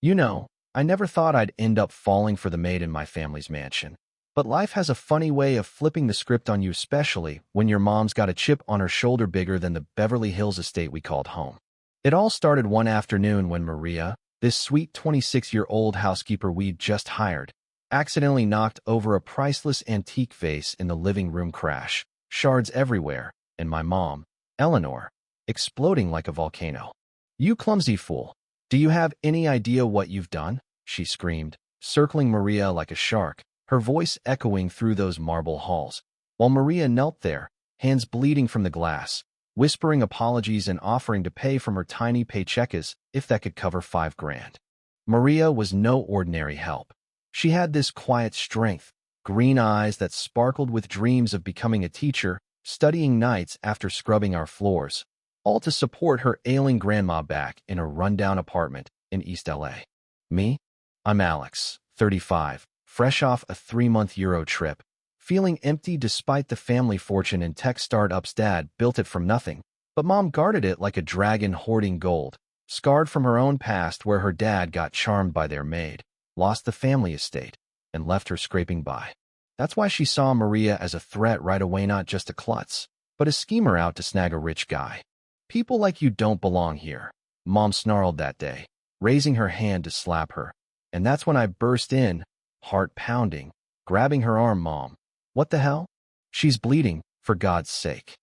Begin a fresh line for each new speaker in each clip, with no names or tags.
You know, I never thought I'd end up falling for the maid in my family's mansion. But life has a funny way of flipping the script on you, especially when your mom's got a chip on her shoulder bigger than the Beverly Hills estate we called home. It all started one afternoon when Maria, this sweet 26-year-old housekeeper we'd just hired, accidentally knocked over a priceless antique vase in the living room crash, shards everywhere, and my mom, Eleanor, exploding like a volcano. "You clumsy fool. Do you have any idea what you've done?" she screamed, circling Maria like a shark, her voice echoing through those marble halls, while Maria knelt there, hands bleeding from the glass, whispering apologies and offering to pay from her tiny paycheckas if that could cover $5,000. Maria was no ordinary help. She had this quiet strength, green eyes that sparkled with dreams of becoming a teacher, studying nights after scrubbing our floors, all to support her ailing grandma back in a rundown apartment in East LA. Me? I'm Alex, 35, fresh off a 3-month Euro trip, feeling empty despite the family fortune in tech startups. Dad built it from nothing, but Mom guarded it like a dragon hoarding gold, scarred from her own past where her dad got charmed by their maid, lost the family estate, and left her scraping by. That's why she saw Maria as a threat right away, not just a klutz, but a schemer out to snag a rich guy. "People like you don't belong here," Mom snarled that day, raising her hand to slap her. And that's when I burst in, heart pounding, grabbing her arm. "Mom, what the hell? She's bleeding, for God's sake."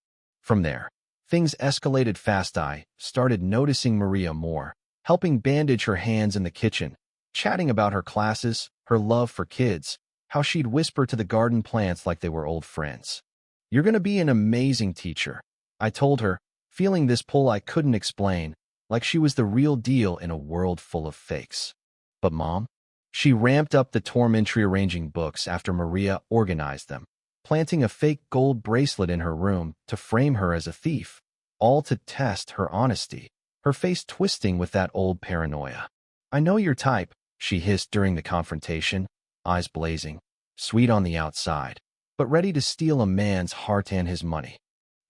From there, things escalated fast. I started noticing Maria more, helping bandage her hands in the kitchen, chatting about her classes, her love for kids, how she'd whisper to the garden plants like they were old friends. "You're going to be an amazing teacher," I told her, feeling this pull I couldn't explain, like she was the real deal in a world full of fakes. "But Mom," she ramped up the torment, rearranging books after Maria organized them, planting a fake gold bracelet in her room to frame her as a thief, all to test her honesty, her face twisting with that old paranoia. "I know your type," she hissed during the confrontation, eyes blazing, sweet on the outside, but ready to steal a man's heart and his money.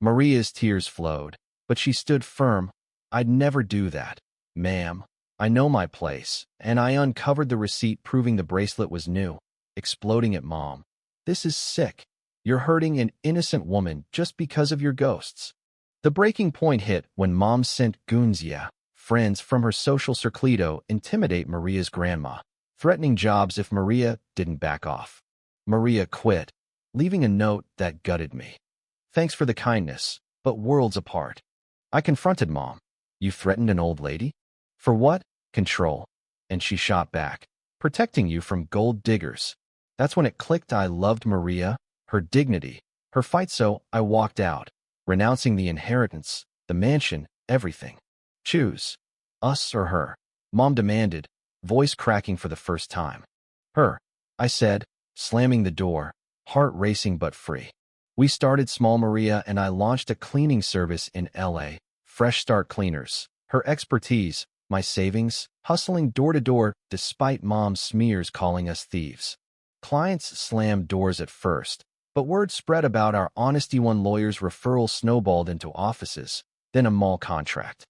Maria's tears flowed, but she stood firm. "I'd never do that, ma'am. I know my place," and I uncovered the receipt proving the bracelet was new, exploding at Mom. "This is sick. You're hurting an innocent woman just because of your ghosts." The breaking point hit when Mom sent goons, friends from her social circleto, intimidate Maria's grandma, threatening jobs if Maria didn't back off. Maria quit, leaving a note that gutted me. "Thanks for the kindness, but worlds apart." I confronted Mom. "You threatened an old lady? For what?" "Control." And she shot back, "Protecting you from gold diggers." That's when it clicked. I loved Maria, her dignity, her fight, so I walked out, renouncing the inheritance, the mansion, everything. "Choose. Us or her," Mom demanded, voice cracking for the first time. "Her," I said, slamming the door, heart racing but free. We started small. Maria and I launched a cleaning service in LA, Fresh Start Cleaners. Her expertise, my savings, hustling door to door despite Mom's smears calling us thieves. Clients slammed doors at first, but word spread about our honesty. One lawyer's referral snowballed into offices, then a mall contract.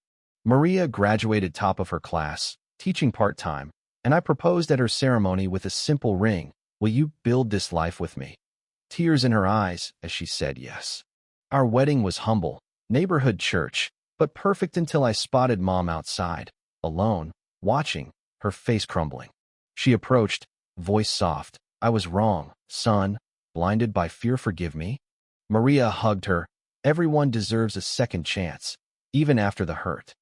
Maria graduated top of her class, teaching part-time, and I proposed at her ceremony with a simple ring. "Will you build this life with me?" Tears in her eyes as she said yes. Our wedding was humble, neighborhood church, but perfect until I spotted Mom outside, alone, watching, her face crumbling. She approached, voice soft. "I was wrong, son, blinded by fear. Forgive me." Maria hugged her. "Everyone deserves a second chance, even after the hurt."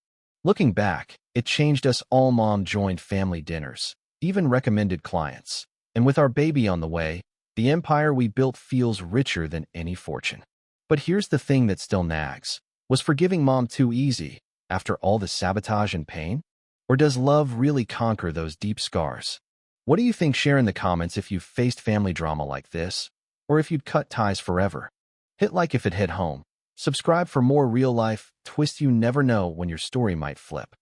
Looking back, it changed us all. Mom joined family dinners, even recommended clients. And with our baby on the way, the empire we built feels richer than any fortune. But here's the thing that still nags. Was forgiving Mom too easy, after all the sabotage and pain? Or does love really conquer those deep scars? What do you think? Share in the comments if you've faced family drama like this, or if you'd cut ties forever. Hit like if it hit home. Subscribe for more real-life twists. You never know when your story might flip.